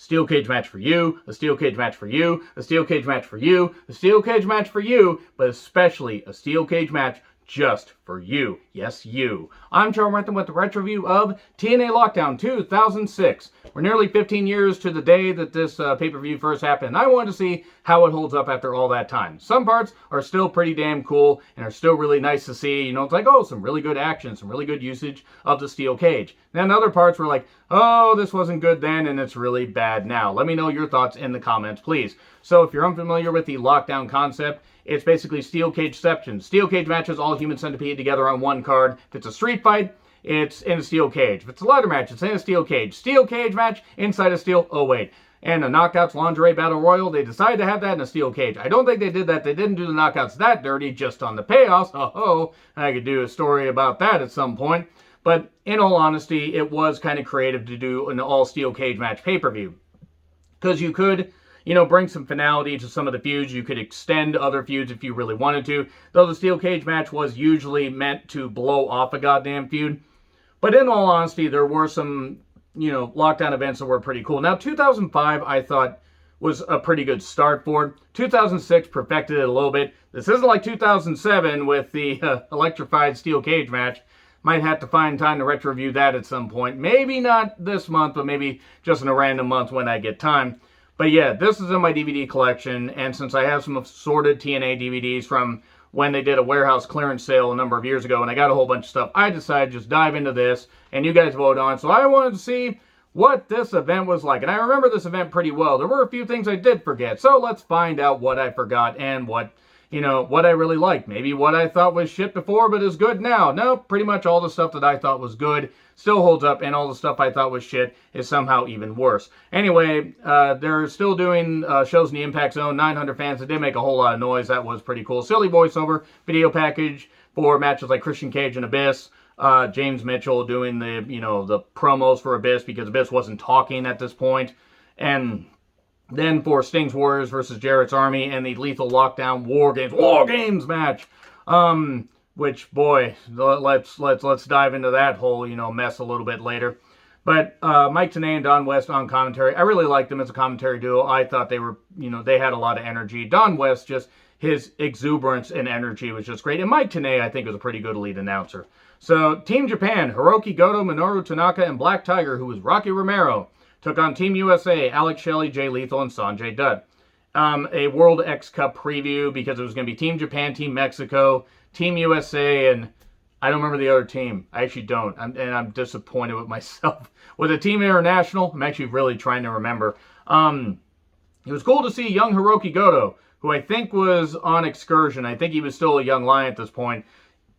steel cage match for you, a steel cage match for you, a steel cage match for you, a steel cage match for you, but especially a steel cage match just for you. Yes, you. I'm Charles Rentham with the retro review of TNA Lockdown 2006. We're nearly 15 years to the day that this pay-per-view first happened, and I wanted to see how it holds up after all that time. Some parts are still pretty damn cool and are still really nice to see. You know, it's like, oh, some really good action, some really good usage of the steel cage. Then other parts were like, oh, this wasn't good then, and it's really bad now. Let me know your thoughts in the comments, please. So if you're unfamiliar with the Lockdown concept, it's basically steel cageception. Steel cage matches, all human centipede together on one card. If it's a street fight, it's in a steel cage. If it's a ladder match, it's in a steel cage. Steel cage match inside a steel... Oh, wait. And a Knockouts Lingerie Battle Royal, they decided to have that in a steel cage. I don't think they did that. They didn't do the Knockouts that dirty, just on the payoffs. Oh, I could do a story about that at some point. But in all honesty, it was kind of creative to do an all-steel cage match pay-per-view. Because you could... you know, bring some finality to some of the feuds. You could extend other feuds if you really wanted to. Though the steel cage match was usually meant to blow off a goddamn feud. But in all honesty, there were some, you know, Lockdown events that were pretty cool. Now, 2005, I thought, was a pretty good start for it. 2006 perfected it a little bit. This isn't like 2007 with the electrified steel cage match. Might have to find time to retro review that at some point. Maybe not this month, but maybe just in a random month when I get time. But yeah, this is in my DVD collection, and since I have some assorted TNA DVDs from when they did a warehouse clearance sale a number of years ago, and I got a whole bunch of stuff, I decided to just dive into this, and you guys vote on. So I wanted to see what this event was like, and I remember this event pretty well. There were a few things I did forget, so let's find out what I forgot and what, you know, what I really liked. Maybe what I thought was shit before, but is good now. No, pretty much all the stuff that I thought was good still holds up, and all the stuff I thought was shit is somehow even worse. Anyway, they're still doing shows in the Impact Zone. 900 fans. They did make a whole lot of noise. That was pretty cool. Silly voiceover video package for matches like Christian Cage and Abyss. James Mitchell doing the, you know, the promos for Abyss because Abyss wasn't talking at this point. And then for Sting's Warriors versus Jarrett's Army and the Lethal Lockdown War Games match. Which, boy, let's dive into that whole, you know, mess a little bit later. But Mike Tenay and Don West on commentary. I really liked them as a commentary duo. I thought they were, you know, they had a lot of energy. Don West, just his exuberance and energy was just great. And Mike Tenay, I think, was a pretty good lead announcer. So, Team Japan, Hiroki Goto, Minoru Tanaka, and Black Tiger, who was Rocky Romero, took on Team USA, Alex Shelley, Jay Lethal, and Sanjay Dutt. A World X Cup preview because it was going to be Team Japan, Team Mexico, Team USA, and I don't remember the other team. I actually don't. I'm disappointed with myself. With a Team International, I'm actually really trying to remember. It was cool to see young Hiroki Goto, who I think was on excursion. I think he was still a young lion at this point.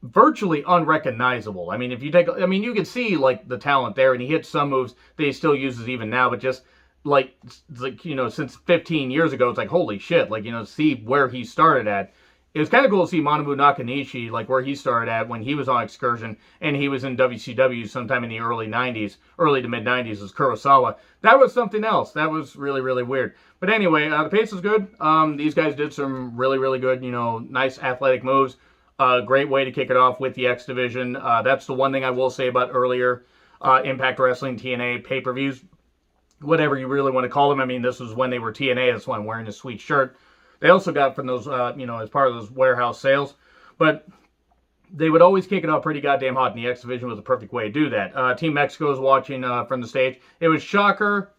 Virtually unrecognizable. I mean, if you take, I mean, you can see like the talent there, and he hits some moves that he still uses even now, but just like, you know, since 15 years ago, it's like, holy shit, like, you know, see where he started at. It was kind of cool to see Manabu Nakanishi, like where he started at when he was on excursion, and he was in WCW sometime in the early 90s, early to mid 90s as Kurosawa. That was something else. That was really, really weird. But anyway, the pace was good. These guys did some really, really good, you know, nice athletic moves. Great way to kick it off with the X Division. That's the one thing I will say about earlier Impact Wrestling, TNA pay-per-views. Whatever you really want to call them. I mean, this was when they were TNA. That's why I'm wearing this sweet shirt. They also got from those, you know, as part of those warehouse sales. But they would always kick it off pretty goddamn hot, and the X Division was a perfect way to do that. Team Mexico was watching from the stage. It was Shocker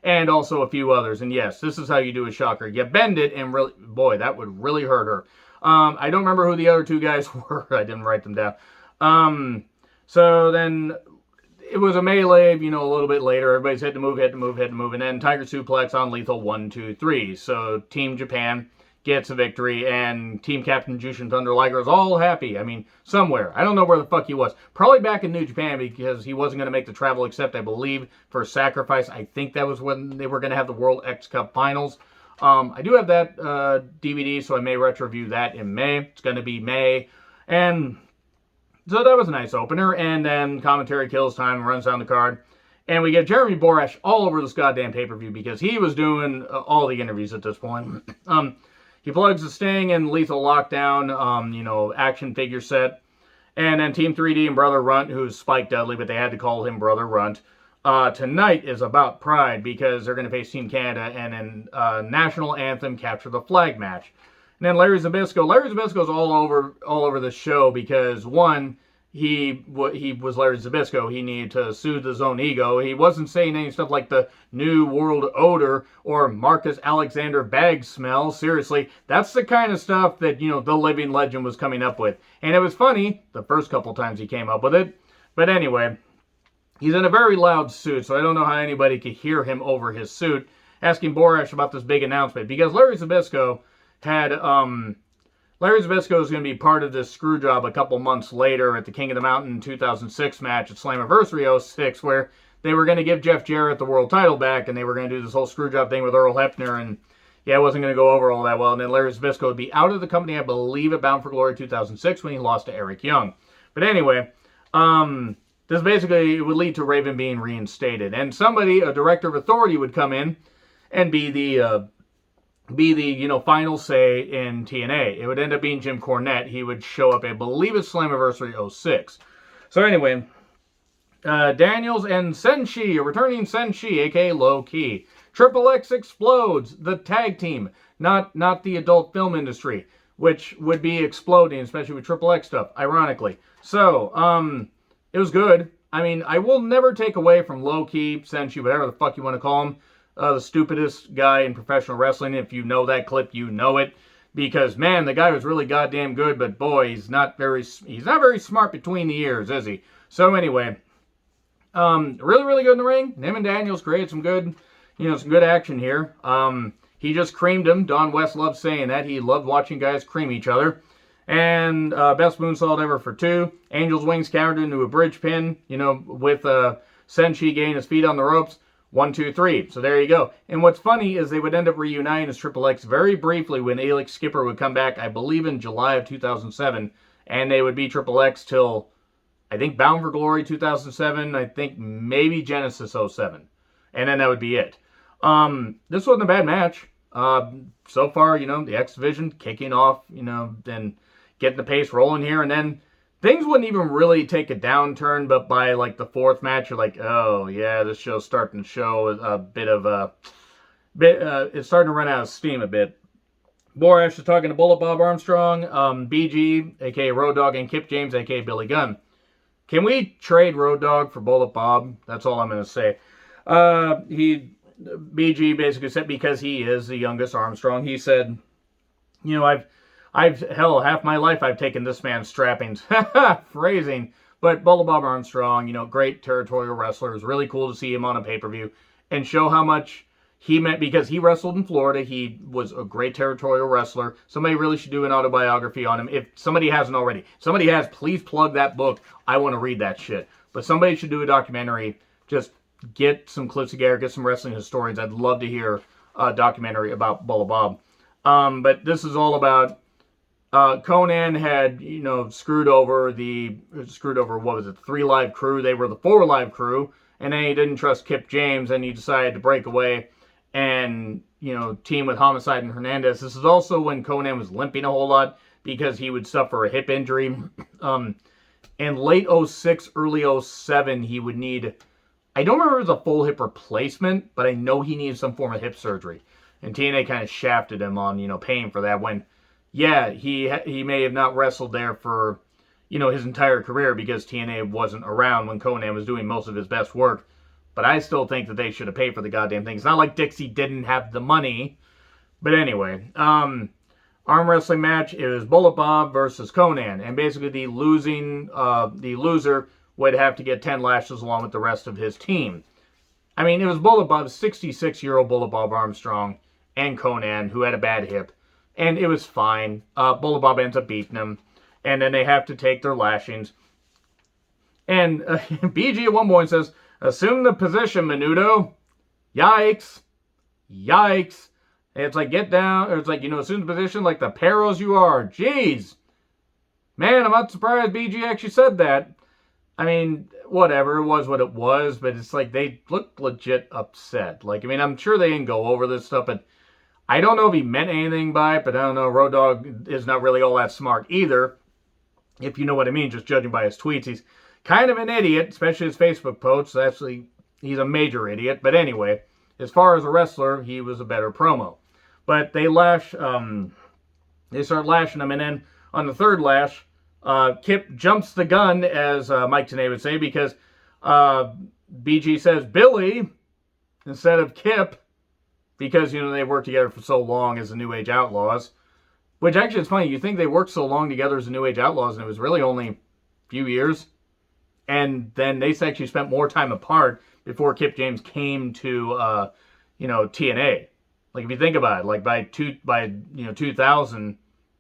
and also a few others. And yes, this is how you do a Shocker. You bend it, and really, boy, that would really hurt her. I don't remember who the other two guys were. I didn't write them down. So then it was a melee, you know, a little bit later. Everybody's hit to move, and then Tiger Suplex on Lethal 1, 2, 3. So Team Japan gets a victory, and Team Captain Jushin Thunder Liger is all happy. I mean, somewhere. I don't know where the fuck he was. Probably back in New Japan because he wasn't going to make the travel except, I believe, for Sacrifice. I think that was when they were going to have the World X Cup Finals. I do have that DVD, so I may retro review that in May. It's going to be May. And so that was a nice opener. And then commentary kills time and runs down the card. And we get Jeremy Borash all over this goddamn pay-per-view because he was doing all the interviews at this point. He plugs the Sting and Lethal Lockdown, you know, action figure set. And then Team 3D and Brother Runt, who's Spike Dudley, but they had to call him Brother Runt. tonight is about pride because they're going to face Team Canada and in National Anthem Capture the Flag match. And then Larry Zbyszko's all over the show because, one, he was Larry Zbyszko. He needed to soothe his own ego. He wasn't saying any stuff like the New World Odor or Marcus Alexander bag smell. Seriously, that's the kind of stuff that, the living legend was coming up with. And it was funny the first couple times he came up with it. But anyway, he's in a very loud suit, so I don't know how anybody could hear him over his suit, asking Borash about this big announcement. Because Larry Zbyszko is going to be part of this screw job a couple months later at the King of the Mountain 2006 match at Slammiversary 06, where they were going to give Jeff Jarrett the world title back, and they were going to do this whole screw job thing with Earl Hebner, and it wasn't going to go over all that well. And then Larry Zbyszko would be out of the company, I believe, at Bound for Glory 2006 when he lost to Eric Young. But anyway, this basically would lead to Raven being reinstated, and somebody, a director of authority, would come in and be the final say in TNA. It would end up being Jim Cornette. He would show up, I believe it's Slammiversary 06. So anyway, Daniels and Senshi, a returning Senshi, aka Low Key. Triple X explodes, the tag team, not the adult film industry, which would be exploding, especially with Triple X stuff, ironically. So, it was good. I mean, I will never take away from Low Key, Senshi, whatever the fuck you want to call him, the stupidest guy in professional wrestling. If you know that clip, you know it. Because, man, the guy was really goddamn good, but boy, he's not very smart between the ears, is he? So anyway, really, really good in the ring. Him and Daniels created some good action here. He just creamed him. Don West loved saying that. He loved watching guys cream each other. And best moonsault ever for 2. Angel's Wings countered into a bridge pin, with Senshi getting his feet on the ropes. 1, 2, 3. So there you go. And what's funny is they would end up reuniting as Triple X very briefly when Elix Skipper would come back, I believe in July of 2007. And they would be Triple X till, I think, Bound for Glory 2007. I think maybe Genesis 07. And then that would be it. This wasn't a bad match. So far, the X Division kicking off, then getting the pace rolling here. And then things wouldn't even really take a downturn, but by like the 4th match, you're like, oh yeah, this show's starting to show a bit of it's starting to run out of steam a bit. Borash is talking to Bullet Bob Armstrong, BG, aka Road Dogg, and Kip James, aka Billy Gunn. Can we trade Road Dogg for Bullet Bob? That's all I'm going to say. BG basically said, because he is the youngest Armstrong, he said, half my life I've taken this man's strappings. Phrasing. But Bullet Bob Armstrong, great territorial wrestler. It was really cool to see him on a pay-per-view and show how much he meant, because he wrestled in Florida. He was a great territorial wrestler. Somebody really should do an autobiography on him. If somebody hasn't already. Somebody has, please plug that book. I want to read that shit. But somebody should do a documentary. Just get some clips together, get some wrestling historians. I'd love to hear a documentary about Bullet Bob. But this is all about Conan had, screwed over, what was it, 3 Live crew. They were the 4 Live crew, and then he didn't trust Kip James, and he decided to break away and, team with Homicide and Hernandez. This is also when Conan was limping a whole lot because he would suffer a hip injury. In late 06, early 07, he would need, I don't remember if it was a full hip replacement, but I know he needed some form of hip surgery. And TNA kind of shafted him on, paying for that when, yeah, he may have not wrestled there for, his entire career because TNA wasn't around when Conan was doing most of his best work. But I still think that they should have paid for the goddamn thing. It's not like Dixie didn't have the money. But anyway, arm wrestling match, it was Bullet Bob versus Conan. And basically the loser would have to get 10 lashes along with the rest of his team. I mean, it was Bullet Bob, 66-year-old Bullet Bob Armstrong, and Conan, who had a bad hip. And it was fine. Bullet Bob ends up beating him. And then they have to take their lashings. And BG at one point says, assume the position, Menudo. Yikes. Yikes. And it's like, get down. Or it's like, assume the position like the perils you are. Jeez. Man, I'm not surprised BG actually said that. I mean, whatever. It was what it was. But it's like, they look legit upset. Like, I mean, I'm sure they didn't go over this stuff, but I don't know if he meant anything by it, but I don't know. Road Dogg is not really all that smart either, if you know what I mean, just judging by his tweets. He's kind of an idiot, especially his Facebook posts. Actually, he's a major idiot. But anyway, as far as a wrestler, he was a better promo. But they start lashing him, and then on the third lash, Kip jumps the gun, as Mike Tenay would say, because BG says Billy instead of Kip, because, you know, they worked together for so long as the New Age Outlaws. Which actually is funny. You think they worked so long together as the New Age Outlaws, and it was really only a few years. And then they actually spent more time apart before Kip James came to, TNA. Like, if you think about it, like by 2000,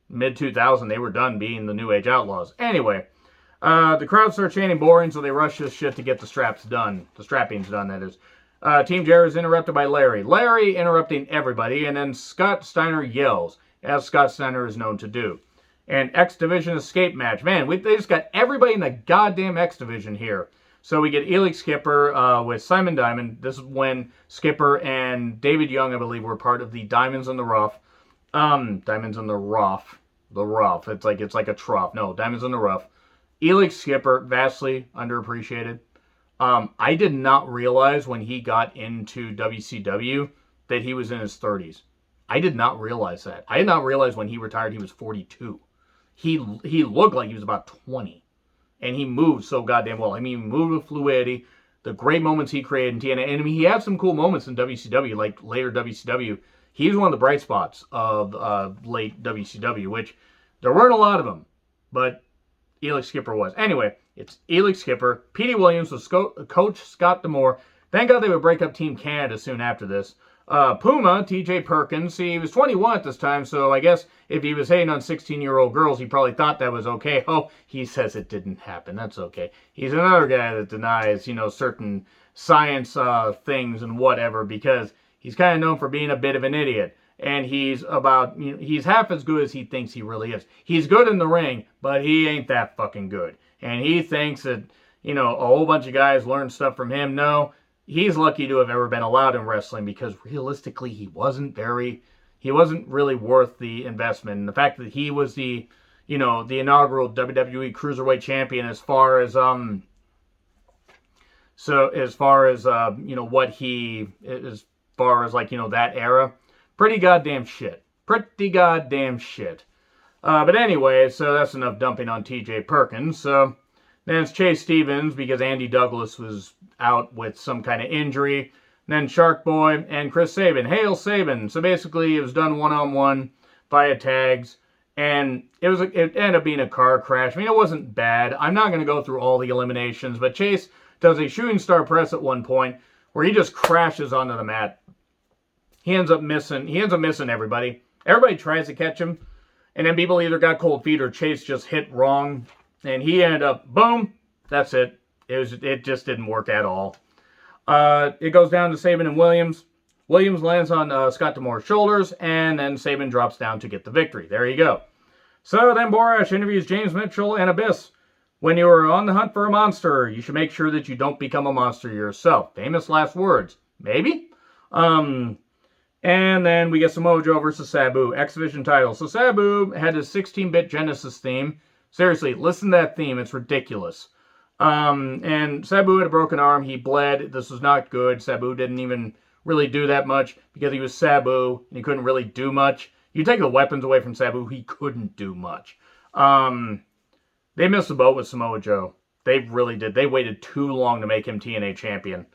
mid-2000, they were done being the New Age Outlaws. Anyway, the crowd starts chanting boring, so they rush this shit to get the straps done. The strappings done, that is. Team Jarrett is interrupted by Larry. Larry interrupting everybody, and then Scott Steiner yells, as Scott Steiner is known to do. And X Division escape match. Man, they just got everybody in the goddamn X Division here. So we get Elix Skipper with Simon Diamond. This is when Skipper and David Young, I believe, were part of the Diamonds in the Rough. Diamonds in the Rough. The Rough. It's like a trough. No, Diamonds in the Rough. Elix Skipper, vastly underappreciated. I did not realize when he got into WCW that he was in his 30s. I did not realize that. I did not realize when he retired he was 42. He looked like he was about 20. And he moved so goddamn well. I mean, he moved with fluidity. The great moments he created in TNA. And I mean, he had some cool moments in WCW, like later WCW. He was one of the bright spots of late WCW, which there weren't a lot of them. But Elix Skipper was. Anyway, it's Elix Skipper. Petey Williams was Coach Scott D'Amore. Thank God they would break up Team Canada soon after this. Puma, TJ Perkins, see, he was 21 at this time, so I guess if he was hating on 16-year-old girls, he probably thought that was okay. Oh, he says it didn't happen. That's okay. He's another guy that denies, certain science things and whatever, because he's kind of known for being a bit of an idiot. And he's he's half as good as he thinks he really is. He's good in the ring, but he ain't that fucking good. And he thinks that, a whole bunch of guys learn stuff from him. No. He's lucky to have ever been allowed in wrestling, because realistically he wasn't really worth the investment. And the fact that he was the inaugural WWE Cruiserweight champion as far as that era, pretty goddamn shit. But anyway, so that's enough dumping on TJ Perkins. So then it's Chase Stevens, because Andy Douglas was out with some kind of injury. And then Shark Boy and Chris Sabin. Hail Sabin. So basically it was done one-on-one via tags. And it ended up being a car crash. I mean, it wasn't bad. I'm not going to go through all the eliminations. But Chase does a shooting star press at one point where he just crashes onto the mat. He ends up missing everybody. Everybody tries to catch him. And then people either got cold feet or Chase just hit wrong. And he ended up, boom, that's it. It just didn't work at all. It goes down to Sabin and Williams. Williams lands on Scott D'Amore's shoulders, and then Sabin drops down to get the victory. There you go. So then Borash interviews James Mitchell and Abyss. When you are on the hunt for a monster, you should make sure that you don't become a monster yourself. Famous last words. Maybe? And then we get Samoa Joe versus Sabu. Exhibition title. So Sabu had his 16-bit Genesis theme. Seriously, listen to that theme. It's ridiculous. And Sabu had a broken arm. He bled. This was not good. Sabu didn't even really do that much because he was Sabu and he couldn't really do much. You take the weapons away from Sabu, he couldn't do much. They missed the boat with Samoa Joe. They really did. They waited too long to make him TNA champion.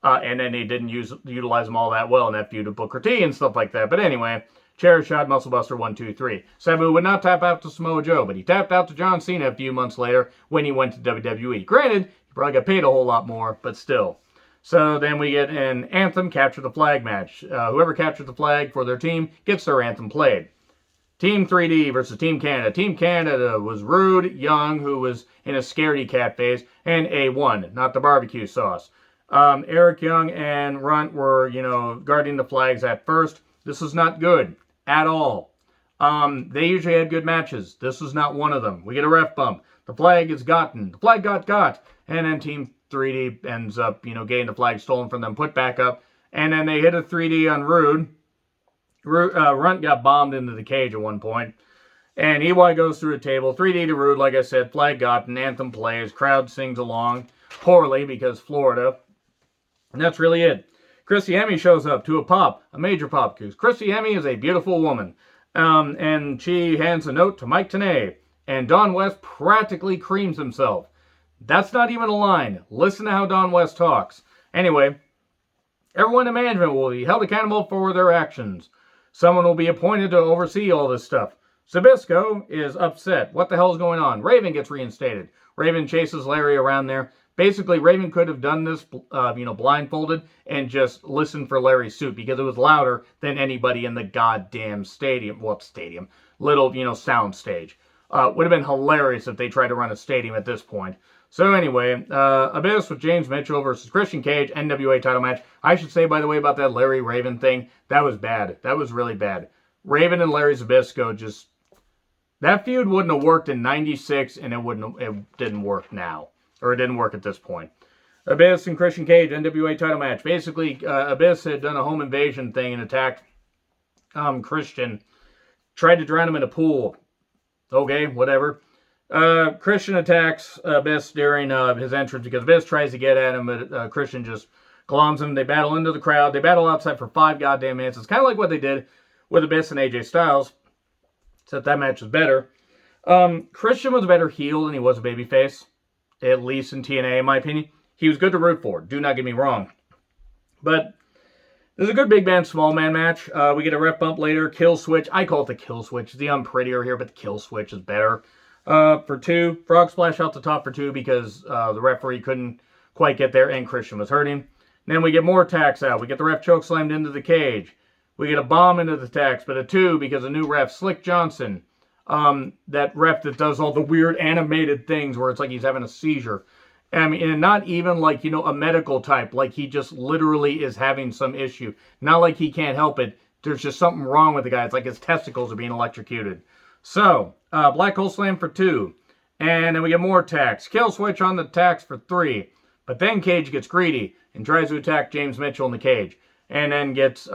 And then they didn't utilize him all that well in that feud with Booker T and stuff like that. But anyway, chair shot, muscle buster, 1, 2, 3. Sabu would not tap out to Samoa Joe, but he tapped out to John Cena a few months later when he went to WWE. Granted, he probably got paid a whole lot more, but still. So then we get an Anthem capture the flag match. Whoever captured the flag for their team gets their anthem played. Team 3D versus Team Canada. Team Canada was Rude, Young, who was in a scaredy cat phase, and A1, not the barbecue sauce. Eric Young and Runt were, guarding the flags at first. This was not good at all. They usually had good matches. This was not one of them. We get a ref bump. The flag is gotten. The flag got. And then Team 3D ends up, getting the flag stolen from them, put back up. And then they hit a 3D on Rude. Runt got bombed into the cage at one point. And EY goes through a table. 3D to Rude, like I said. Flag gotten. Anthem plays. Crowd sings along. Poorly because Florida. And that's really it. Chrissy Hemme shows up to a major pop, because Chrissy Hemme is a beautiful woman. And she hands a note to Mike Tenay, and Don West practically creams himself. That's not even a line. Listen to how Don West talks. Anyway, everyone in management will be held accountable for their actions. Someone will be appointed to oversee all this stuff. Zbyszko is upset. What the hell is going on? Raven gets reinstated. Raven chases Larry around there. Basically, Raven could have done this, blindfolded and just listened for Larry's suit, because it was louder than anybody in the goddamn stadium. Well, stadium. Little, sound stage. Would have been hilarious if they tried to run a stadium at this point. So anyway, Abyss with James Mitchell versus Christian Cage, NWA title match. I should say, by the way, about that Larry Raven thing, that was bad. That was really bad. Raven and Larry Zbyszko just... That feud wouldn't have worked in '96, and it didn't work now. Or it didn't work at this point. Abyss and Christian Cage, NWA title match. Basically, Abyss had done a home invasion thing and attacked Christian. Tried to drown him in a pool. Okay, whatever. Christian attacks Abyss during his entrance, because Abyss tries to get at him, but Christian just gloms him. They battle into the crowd. They battle outside for 5 goddamn minutes. It's kind of like what they did with Abyss and AJ Styles, except that match was better. Christian was a better heel than he was a babyface, at least in TNA, in my opinion. He was good to root for. Do not get me wrong. But this is a good big man, small man match. We get a ref bump later. Kill switch. I call it the kill switch. It's the unprettier here, but the kill switch is better. For 2. Frog splash out the top for 2, because the referee couldn't quite get there and Christian was hurting. Then we get more tacks out. We get the ref choke slammed into the cage. We get a bomb into the tacks, but a 2 because a new ref, Slick Johnson. That ref that does all the weird animated things where it's like he's having a seizure. I mean, and not even like, a medical type, like he just literally is having some issue. Not like he can't help it. There's just something wrong with the guy. It's like his testicles are being electrocuted. So, Black Hole Slam for 2. And then we get more tacks. Kill switch on the tacks for 3. But then Cage gets greedy and tries to attack James Mitchell in the cage. And then gets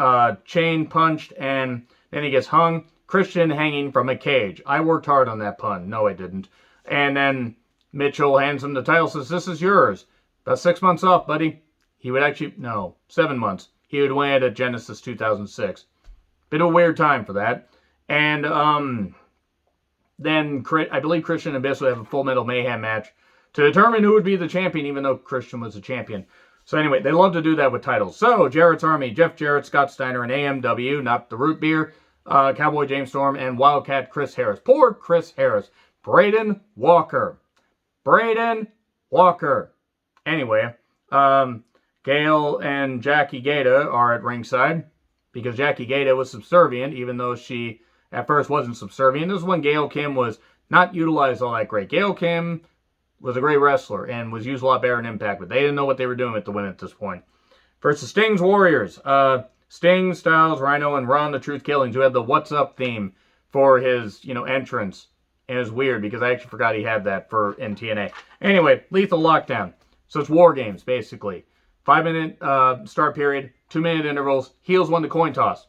chain punched, and then he gets hung. Christian hanging from a cage. I worked hard on that pun. No, I didn't. And then Mitchell hands him the title, says, "This is yours." About 6 months off, buddy. He would actually, no, 7 months. He would win at Genesis 2006. Been a weird time for that. And then I believe Christian and Abyss would have a Full Metal Mayhem match to determine who would be the champion, even though Christian was the champion. So anyway, they love to do that with titles. So, Jarrett's Army, Jeff Jarrett, Scott Steiner, and AMW, not the root beer, Cowboy James Storm, and Wildcat Chris Harris. Poor Chris Harris. Braden Walker. Anyway, Gail and Jackie Gata are at ringside, because Jackie Gata was subservient, even though she at first wasn't subservient. This is when Gail Kim was not utilized all that great. Gail Kim was a great wrestler and was used a lot better in Impact, but they didn't know what they were doing with the women at this point. Versus Sting's Warriors. Sting, Styles, Rhino, and Ron the Truth Killings, who had the What's Up theme for his, entrance. And it was weird, because I actually forgot he had that in TNA. Anyway, Lethal Lockdown. So it's War Games, basically. 5-minute start period, 2-minute intervals. Heels won the coin toss.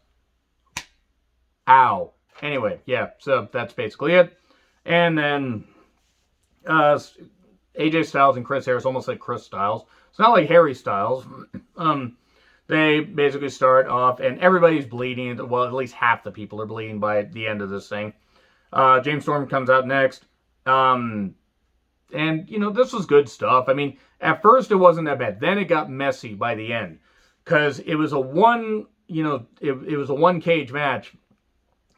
Ow. Anyway, yeah, so that's basically it. And then AJ Styles and Chris Harris, almost like Chris Styles. It's not like Harry Styles. They basically start off, and everybody's bleeding. Well, at least half the people are bleeding by the end of this thing. James Storm comes out next. And, this was good stuff. I mean, at first it wasn't that bad. Then it got messy by the end. Because it was a it was a one-cage match.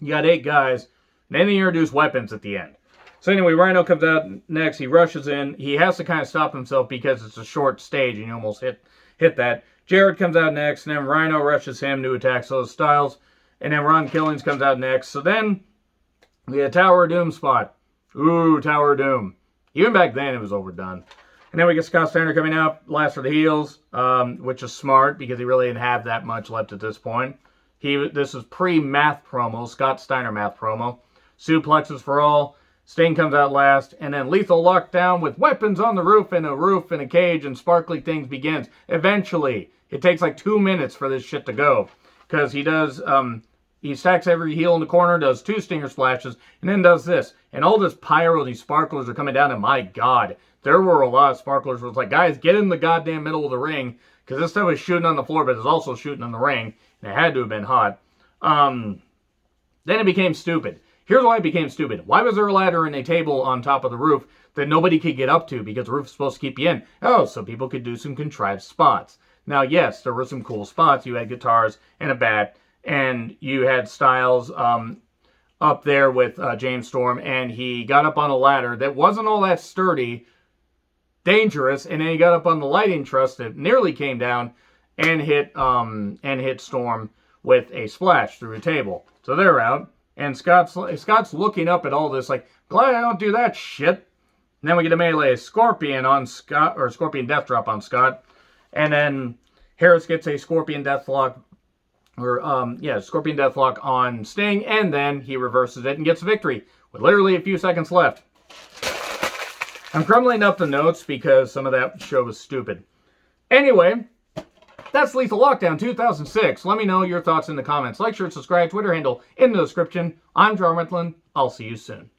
You got 8 guys. And then they introduced weapons at the end. So anyway, Rhino comes out next. He rushes in. He has to kind of stop himself because it's a short stage and you almost hit that. Jarrett comes out next, and then Rhino rushes him to attack those Styles. And then Ron Killings comes out next. So then we had a Tower of Doom spot. Ooh, Tower of Doom. Even back then, it was overdone. And then we get Scott Steiner coming out, last for the heels, which is smart because he really didn't have that much left at this point. This is pre-math promo, Scott Steiner math promo. Suplexes for all. Sting comes out last, and then Lethal Lockdown with weapons on the roof and a cage and sparkly things begins. Eventually, it takes like 2 minutes for this shit to go, because he does, he stacks every heel in the corner, does 2 stinger splashes, and then does this. And all this pyro, these sparklers are coming down, and my God, there were a lot of sparklers where it's like, guys, get in the goddamn middle of the ring, because this stuff was shooting on the floor, but it was also shooting on the ring, and it had to have been hot. Then it became stupid. Here's why it became stupid. Why was there a ladder and a table on top of the roof that nobody could get up to because the roof is supposed to keep you in? Oh, so people could do some contrived spots. Now, yes, there were some cool spots. You had guitars and a bat, and you had Styles up there with James Storm, and he got up on a ladder that wasn't all that sturdy, dangerous, and then he got up on the lighting truss that nearly came down and hit Storm with a splash through a table. So they're out. And Scott's looking up at all this like, glad I don't do that shit. And then we get a melee Scorpion on Scott, or Scorpion Death Drop on Scott. And then Harris gets a Scorpion Deathlock, Scorpion Deathlock on Sting. And then he reverses it and gets a victory with literally a few seconds left. I'm crumbling up the notes because some of that show was stupid. Anyway, that's Lethal Lockdown 2006. Let me know your thoughts in the comments. Like, share, subscribe, Twitter handle in the description. I'm John Wentland. I'll see you soon.